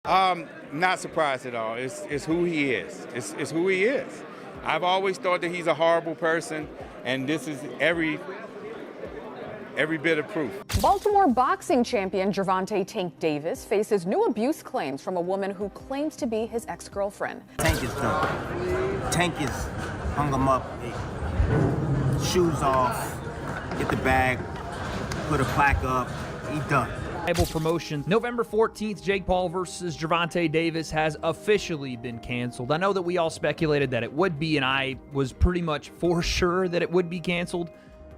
Not surprised at all. It's who he is. It's who he is. I've always thought that he's a horrible person, and this is every bit of proof. Baltimore boxing champion Gervonta "Tank" Davis faces new abuse claims from a woman who claims to be his ex-girlfriend. Tank is done. Tank is hung him up, shoes off, get the bag, put a plaque up, he done. Promotion. November 14th, Jake Paul versus Gervonta Davis has officially been canceled. I know that we all speculated that it would be, and I was pretty much for sure that it would be canceled,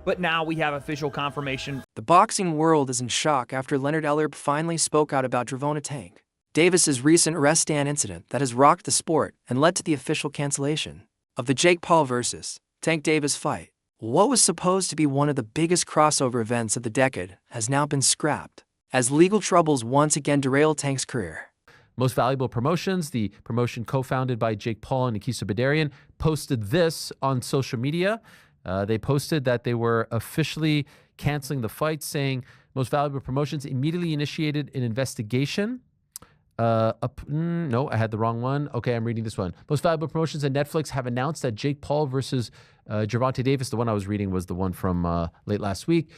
but now we have official confirmation. The boxing world is in shock after Leonard Ellerbe finally spoke out about Gervonta "Tank" Davis's recent arrest stand incident that has rocked the sport and led to the official cancellation of the Jake Paul versus Tank Davis fight. What was supposed to be one of the biggest crossover events of the decade has now been scrapped, as legal troubles once again derailed Tank's career. Most Valuable Promotions, the promotion co-founded by Jake Paul and Nikisa Badarian, posted this on social media. They posted that they were officially canceling the fight, saying Most Valuable Promotions immediately initiated an investigation. No, I had the wrong one. Okay, I'm reading this one. Most Valuable Promotions and Netflix have announced that Jake Paul versus Gervonta Davis, the one I was reading was the one from late last week,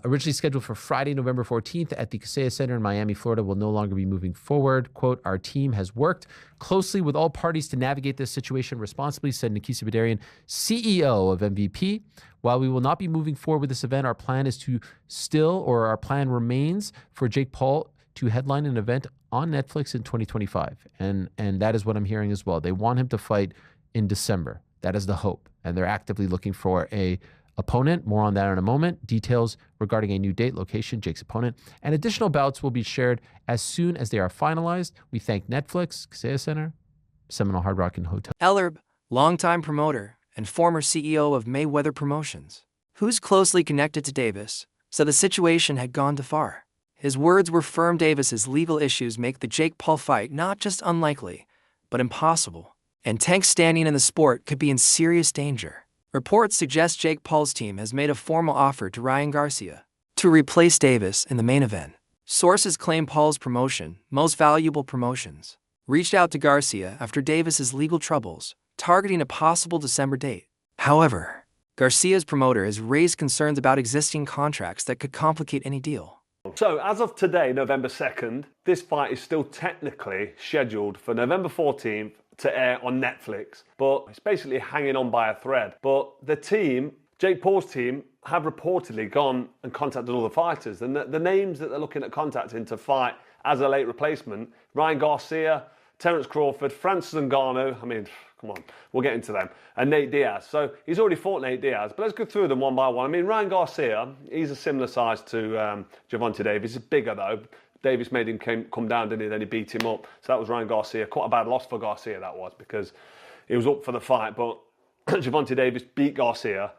originally scheduled for Friday, November 14th at the Kaseya Center in Miami, Florida, will no longer be moving forward. Quote, "Our team has worked closely with all parties to navigate this situation responsibly," said Nikisa Badarian, CEO of MVP. "While we will not be moving forward with this event, our plan remains for Jake Paul to headline an event on Netflix in 2025. And that is what I'm hearing as well. They want him to fight in December. That is the hope. And they're actively looking for a opponent. More on that in a moment. Details regarding a new date, location, Jake's opponent, and additional bouts will be shared as soon as they are finalized. We thank Netflix, Kaseya Center, Seminole Hard Rock and Hotel." Ellerbe, longtime promoter and former CEO of Mayweather Promotions, who's closely connected to Davis, said the situation had gone too far. His words were firm. Davis's legal issues make the Jake Paul fight not just unlikely, but impossible, and Tank's standing in the sport could be in serious danger. Reports suggest Jake Paul's team has made a formal offer to Ryan Garcia to replace Davis in the main event. Sources claim Paul's promotion, Most Valuable Promotions, reached out to Garcia after Davis's legal troubles, targeting a possible December date. However, Garcia's promoter has raised concerns about existing contracts that could complicate any deal. So, as of today, November 2nd, this fight is still technically scheduled for November 14th to air on Netflix, but it's basically hanging on by a thread. But the team, Jake Paul's team, have reportedly gone and contacted all the fighters, and the names that they're looking at contacting to fight as a late replacement: Ryan Garcia, Terence Crawford, Francis Ngannou, I mean, come on, we'll get into them, and Nate Diaz. So he's already fought Nate Diaz, but let's go through them one by one. I mean, Ryan Garcia, he's a similar size to Gervonta Davis. He's bigger though. Davis made him come down, didn't he? Then he beat him up. So that was Ryan Garcia. Quite a bad loss for Garcia, that was, because he was up for the fight. But Gervonta Davis beat Garcia.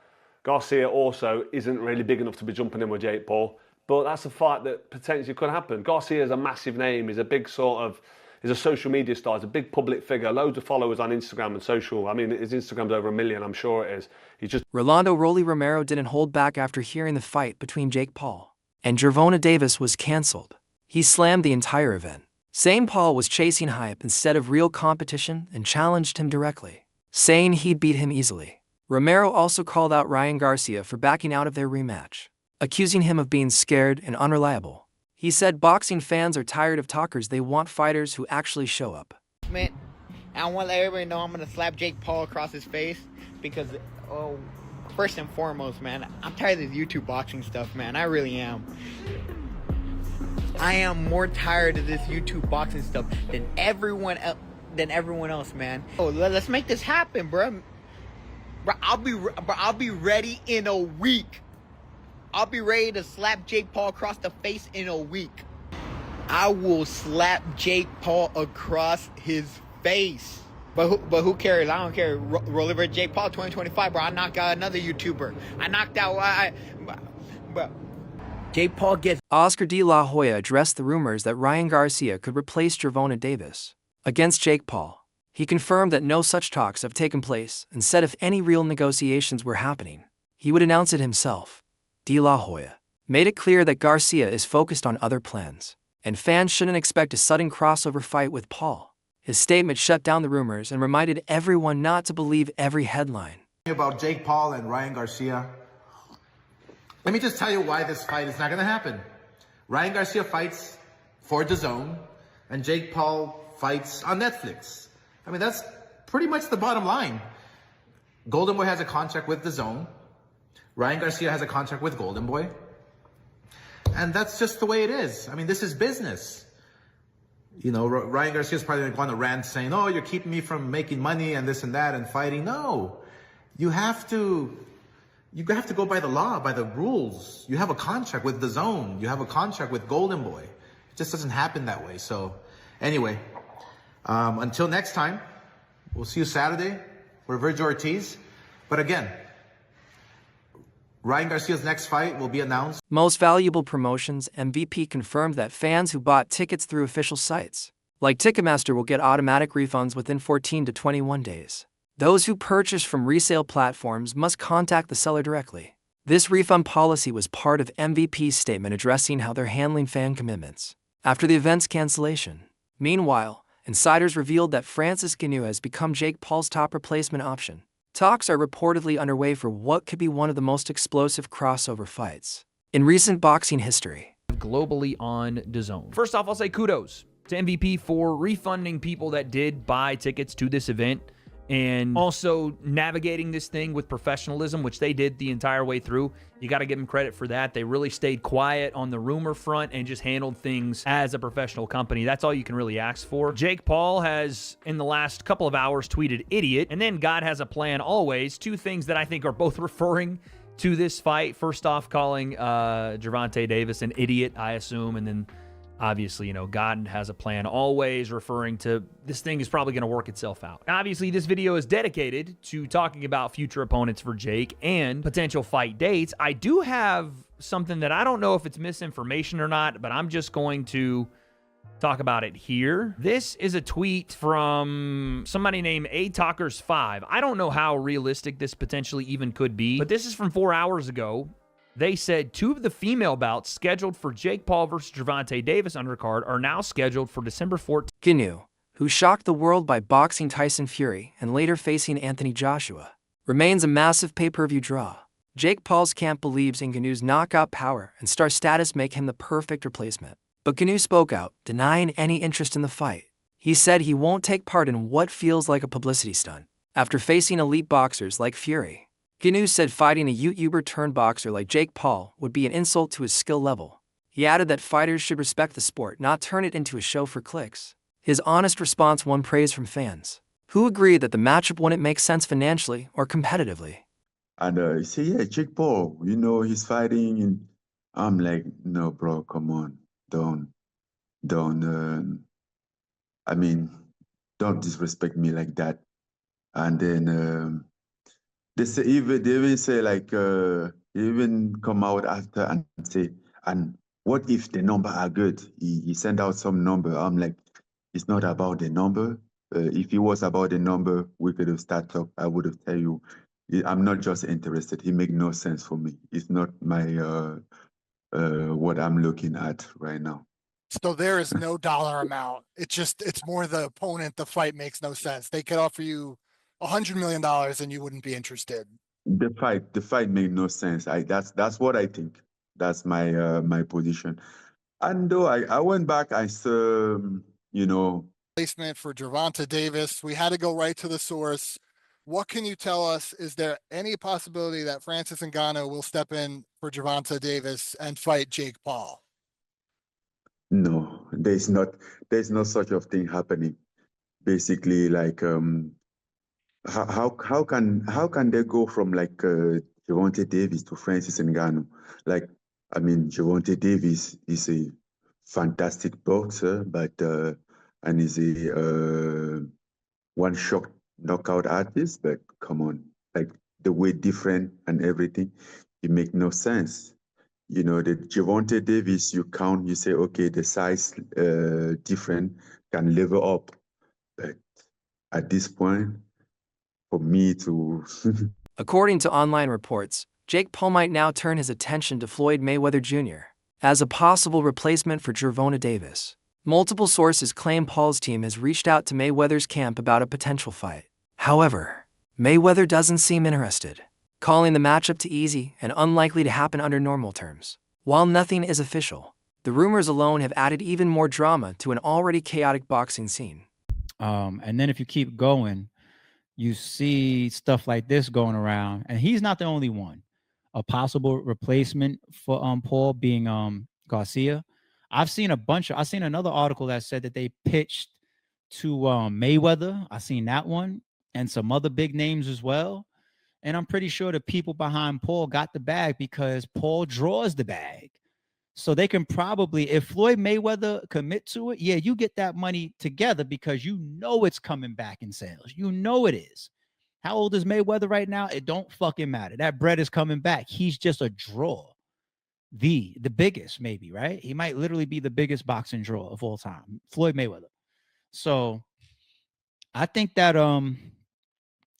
Garcia also isn't really big enough to be jumping in with Jake Paul. But that's a fight that potentially could happen. Garcia is a massive name. He's a big he's a social media star. He's a big public figure. Loads of followers on Instagram and social. I mean, his Instagram's over 1 million, I'm sure it is. Rolando "Rolly" Romero didn't hold back after hearing the fight between Jake Paul and Gervonta Davis was canceled. He slammed the entire event, saying Paul was chasing hype instead of real competition and challenged him directly, saying he'd beat him easily. Romero also called out Ryan Garcia for backing out of their rematch, accusing him of being scared and unreliable. He said boxing fans are tired of talkers. They want fighters who actually show up. Man, I want to let everybody know I'm going to slap Jake Paul across his face because, first and foremost, man, I'm tired of this YouTube boxing stuff, man. I really am. I am more tired of this YouTube boxing stuff than everyone else, man. Oh, let's make this happen, bro. Bro, I'll be ready in a week. I'll be ready to slap Jake Paul across the face in a week. I will slap Jake Paul across his face. But who cares? I don't care. Roll over Jake Paul 2025, bro. I knocked out another YouTuber. I knocked out. Bro. Jake Paul gets. Oscar De La Hoya addressed the rumors that Ryan Garcia could replace Gervonta Davis against Jake Paul. He confirmed that no such talks have taken place and said if any real negotiations were happening, he would announce it himself. De La Hoya made it clear that Garcia is focused on other plans and fans shouldn't expect a sudden crossover fight with Paul. His statement shut down the rumors and reminded everyone not to believe every headline. About Jake Paul and Ryan Garcia. Let me just tell you why this fight is not going to happen. Ryan Garcia fights for DAZN, and Jake Paul fights on Netflix. I mean, that's pretty much the bottom line. Golden Boy has a contract with DAZN. Ryan Garcia has a contract with Golden Boy. And that's just the way it is. I mean, this is business. You know, Ryan Garcia's probably going to rant saying, oh, you're keeping me from making money and this and that and fighting. No, you have to go by the law, by the rules. You have a contract with DAZN. You have a contract with Golden Boy. It just doesn't happen that way. So anyway, until next time, we'll see you Saturday for Virgil Ortiz. But again, Ryan Garcia's next fight will be announced. Most Valuable Promotions MVP confirmed that fans who bought tickets through official sites, like Ticketmaster, will get automatic refunds within 14 to 21 days. Those who purchase from resale platforms must contact the seller directly. This refund policy was part of MVP's statement addressing how they're handling fan commitments after the event's cancellation. Meanwhile, insiders revealed that Francis Ngannou has become Jake Paul's top replacement option. Talks are reportedly underway for what could be one of the most explosive crossover fights in recent boxing history. Globally on DAZN. First off, I'll say kudos to MVP for refunding people that did buy tickets to this event and also navigating this thing with professionalism, which they did the entire way through. You got to give them credit for that. They really stayed quiet on the rumor front and just handled things as a professional company. That's all you can really ask for. Jake Paul has, in the last couple of hours, tweeted idiot, and then God has a plan always. Two things that I think are both referring to this fight. First off, calling Gervonta Davis an idiot, I assume, and then obviously, God has a plan always, referring to this thing is probably going to work itself out. Obviously, this video is dedicated to talking about future opponents for Jake and potential fight dates. I do have something that I don't know if it's misinformation or not, but I'm just going to talk about it here. This is a tweet from somebody named ATalkers5. I don't know how realistic this potentially even could be, but this is from 4 hours ago. They said 2 of the female bouts scheduled for Jake Paul versus Gervonta Davis undercard are now scheduled for December 14th. Ngannou, who shocked the world by boxing Tyson Fury and later facing Anthony Joshua, remains a massive pay-per-view draw. Jake Paul's camp believes Ngannou's knockout power and star status make him the perfect replacement. But Ngannou spoke out, denying any interest in the fight. He said he won't take part in what feels like a publicity stunt after facing elite boxers like Fury. Ngannou said fighting a YouTuber-turned-boxer like Jake Paul would be an insult to his skill level. He added that fighters should respect the sport, not turn it into a show for clicks. His honest response won praise from fans, who agreed that the matchup wouldn't make sense financially or competitively. And he said, yeah, Jake Paul, he's fighting. And I'm like, no, bro, come on. Don't disrespect me like that. And then they even say like, they even come out after and say, and what if the number are good? He sent out some number. I'm like, it's not about the number. If it was about the number, we could have started talk. I would have tell you, I'm not just interested. It make no sense for me. It's not my what I'm looking at right now. So there is no dollar amount. It's more the opponent. The fight makes no sense. They could offer you $100 million and you wouldn't be interested. The fight made no sense. That's what I think. That's my my position. And though I went back, I saw, Placement for Gervonta Davis. We had to go right to the source. What can you tell us? Is there any possibility that Francis Ngannou will step in for Gervonta Davis and fight Jake Paul? No, there's no such of thing happening. Basically, like how can they go from like Gervonta Davis to Francis Ngannou? Like, I mean, Gervonta Davis is a fantastic boxer, but and is a one-shot knockout artist. But come on, like the weight different and everything, it make no sense. The Gervonta Davis, you say, okay, the size different can level up, but at this point, for me to According to online reports, Jake Paul might now turn his attention to Floyd Mayweather Jr. as a possible replacement for Gervonta Davis. Multiple sources claim Paul's team has reached out to Mayweather's camp about a potential fight. However, Mayweather doesn't seem interested, calling the matchup too easy and unlikely to happen under normal terms. While nothing is official, the rumors alone have added even more drama to an already chaotic boxing scene. And then if you keep going, you see stuff like this going around, and he's not the only one. A possible replacement for Paul being Garcia. I've seen another article that said that they pitched to Mayweather. I seen that one, and some other big names as well. And I'm pretty sure the people behind Paul got the bag because Paul draws the bag. So they can probably, if Floyd Mayweather commit to it, yeah, you get that money together because you know it's coming back in sales. You know it is. How old is Mayweather right now? It don't fucking matter. That bread is coming back. He's just a draw. The biggest, maybe, right? He might literally be the biggest boxing draw of all time, Floyd Mayweather. So I think that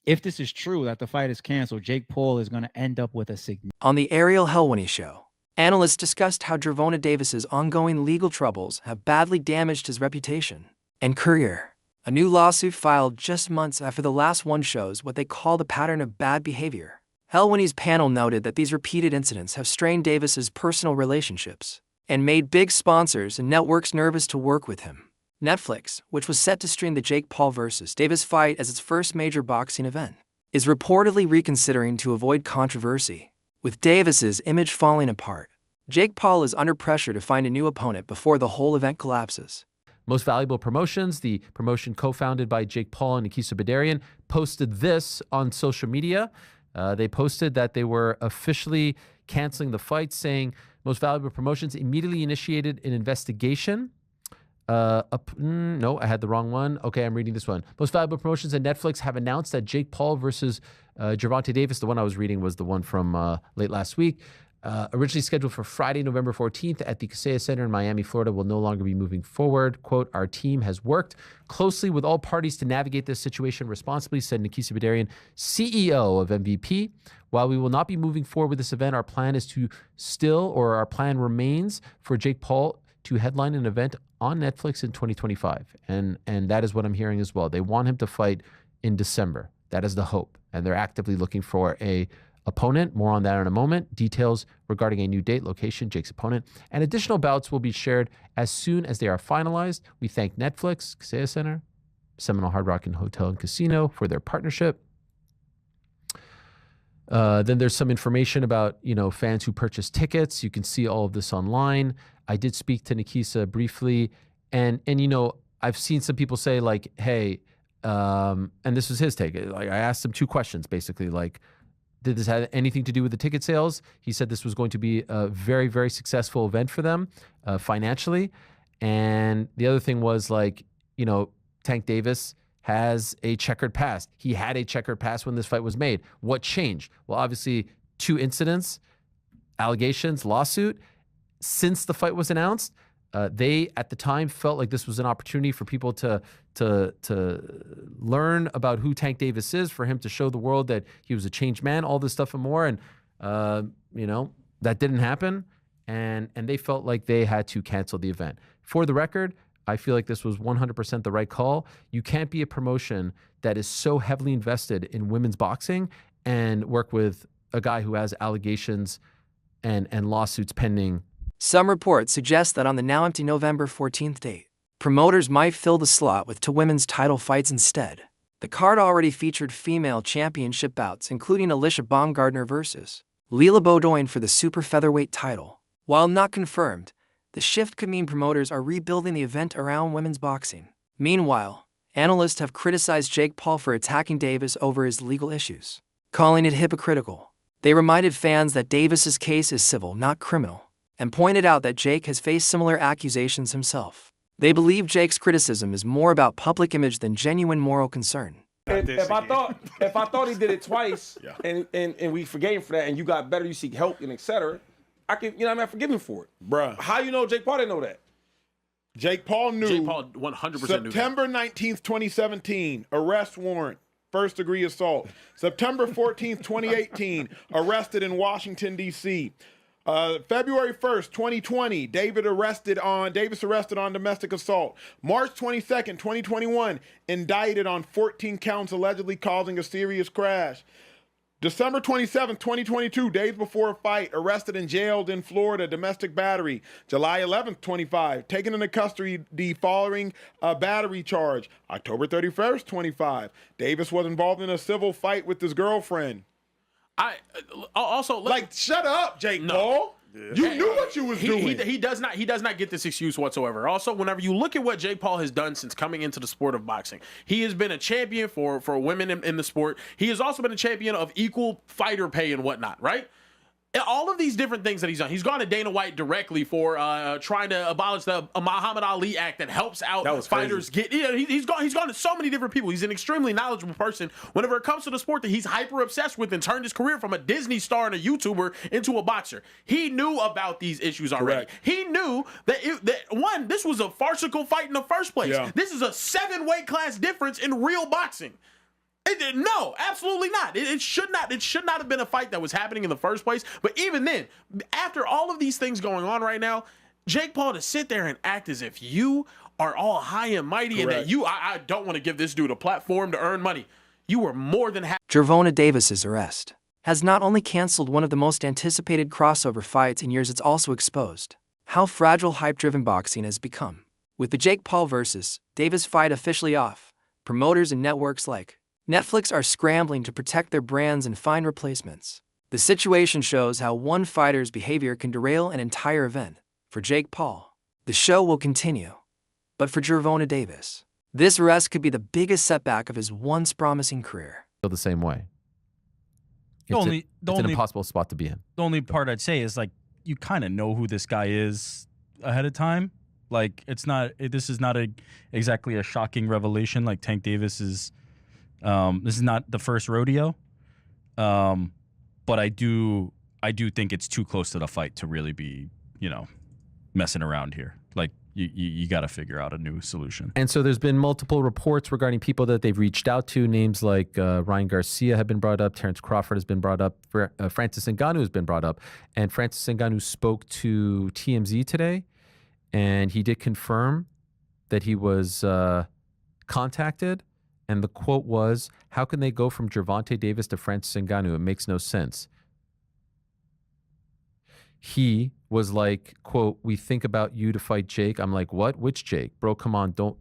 if this is true, that the fight is canceled, Jake Paul is going to end up with a significant. On the Ariel Helwani show, analysts discussed how Gervonta Davis's ongoing legal troubles have badly damaged his reputation and career. A new lawsuit filed just months after the last one shows what they called a pattern of bad behavior. Helwani's panel noted that these repeated incidents have strained Davis's personal relationships and made big sponsors and networks nervous to work with him. Netflix, which was set to stream the Jake Paul vs. Davis fight as its first major boxing event, is reportedly reconsidering to avoid controversy. With Davis's image falling apart, Jake Paul is under pressure to find a new opponent before the whole event collapses. Most Valuable Promotions, the promotion co-founded by Jake Paul and Nikisa Badarian, posted this on social media. They posted that they were officially canceling the fight, saying Most Valuable Promotions immediately initiated an investigation. No, I had the wrong one. Okay, I'm reading this one. Most Valuable Promotions and Netflix have announced that Jake Paul versus Gervonta Davis, the one I was reading was the one from late last week, originally scheduled for Friday, November 14th at the Kaseya Center in Miami, Florida, will no longer be moving forward. Quote, our team has worked closely with all parties to navigate this situation responsibly, said Nikisa Badarian, CEO of MVP. While we will not be moving forward with this event, our plan remains for Jake Paul to headline an event on Netflix in 2025. And that is what I'm hearing as well. They want him to fight in December. That is the hope. And they're actively looking for a opponent. More on that in a moment. Details regarding a new date, location, Jake's opponent, and additional bouts will be shared as soon as they are finalized. We thank Netflix, Kaseya Center, Seminole Hard Rock and Hotel and Casino for their partnership. Then there's some information about, fans who purchase tickets. You can see all of this online. I did speak to Nikisa briefly, and I've seen some people say like, hey, and this was his take. Like, I asked him two questions, basically, like, did this have anything to do with the ticket sales? He said this was going to be a very, very successful event for them financially. And the other thing was like, Tank Davis has a checkered past. He had a checkered past when this fight was made. What changed? Well, obviously, two incidents, allegations, lawsuit. Since the fight was announced, they at the time felt like this was an opportunity for people to learn about who Tank Davis is, for him to show the world that he was a changed man, all this stuff and more. And that didn't happen, and they felt like they had to cancel the event. For the record, I feel like this was 100% the right call. You can't be a promotion that is so heavily invested in women's boxing and work with a guy who has allegations and lawsuits pending. Some reports suggest that on the now empty November 14th date, promoters might fill the slot with two women's title fights instead. The card already featured female championship bouts, including Alicia Baumgardner versus Leila Bowdoin for the super featherweight title. While not confirmed, the shift could mean promoters are rebuilding the event around women's boxing. Meanwhile, analysts have criticized Jake Paul for attacking Davis over his legal issues, calling it hypocritical. They reminded fans that Davis's case is civil, not criminal, and pointed out that Jake has faced similar accusations himself. They believe Jake's criticism is more about public image than genuine moral concern. If I thought he did it twice, and we forgave him for that, and you got better, you seek help and etc., I can, I forgive him for it. Bruh. How you know Jake Paul didn't know that? Jake Paul knew. Jake Paul 100% knew that. September 19th, 2017, arrest warrant, first degree assault. September 14th, 2018, arrested in Washington, D.C. February 1st, 2020, Davis arrested on domestic assault. March 22nd, 2021, indicted on 14 counts allegedly causing a serious crash. December 27th, 2022, days before a fight, arrested and jailed in Florida, domestic battery. July 11th, 25, taken into custody following a battery charge. October 31st, 25, Davis was involved in a civil fight with his girlfriend. I also shut up, Jake Paul. You knew what you was doing. He does not get this excuse whatsoever. Also, whenever you look at what Jake Paul has done since coming into the sport of boxing, he has been a champion for women in the sport. He has also been a champion of equal fighter pay and whatnot, right? All of these different things that he's done. He's gone to Dana White directly for trying to abolish the Muhammad Ali Act that helps out fighters get. He's gone to so many different people. He's an extremely knowledgeable person whenever it comes to the sport that he's hyper obsessed with, and turned his career from a Disney star and a YouTuber into a boxer. He knew about these issues already. Correct. He knew that this was a farcical fight in the first place. Yeah. This is a 7-weight class difference in real boxing. No, absolutely not. It should not have been a fight that was happening in the first place. But even then, after all of these things going on right now, Jake Paul to sit there and act as if you are all high and mighty, Correct. and that I don't want to give this dude a platform to earn money. You were more than happy. Gervonta Davis's arrest has not only canceled one of the most anticipated crossover fights in years, it's also exposed how fragile hype-driven boxing has become. With the Jake Paul versus Davis fight officially off, promoters and networks like Netflix are scrambling to protect their brands and find replacements. The situation shows how one fighter's behavior can derail an entire event. For Jake Paul, the show will continue. But for Gervonta Davis, this arrest could be the biggest setback of his once promising career. Feel the same way. It's an impossible spot to be in. The only part I'd say is, like, you kind of know who this guy is ahead of time. Like, this is not exactly a shocking revelation. Like, Tank Davis is. This is not the first rodeo, but I do think it's too close to the fight to really be, messing around here. Like, you got to figure out a new solution. And so there's been multiple reports regarding people that they've reached out to. Names like Ryan Garcia have been brought up. Terrence Crawford has been brought up. Francis Ngannou has been brought up. And Francis Ngannou spoke to TMZ today, and he did confirm that he was contacted. And the quote was, "How can they go from Gervonta Davis to Francis Ngannou? It makes no sense." He was like, quote, "We think about you to fight Jake." I'm like, what? Which Jake? Bro, come on, don't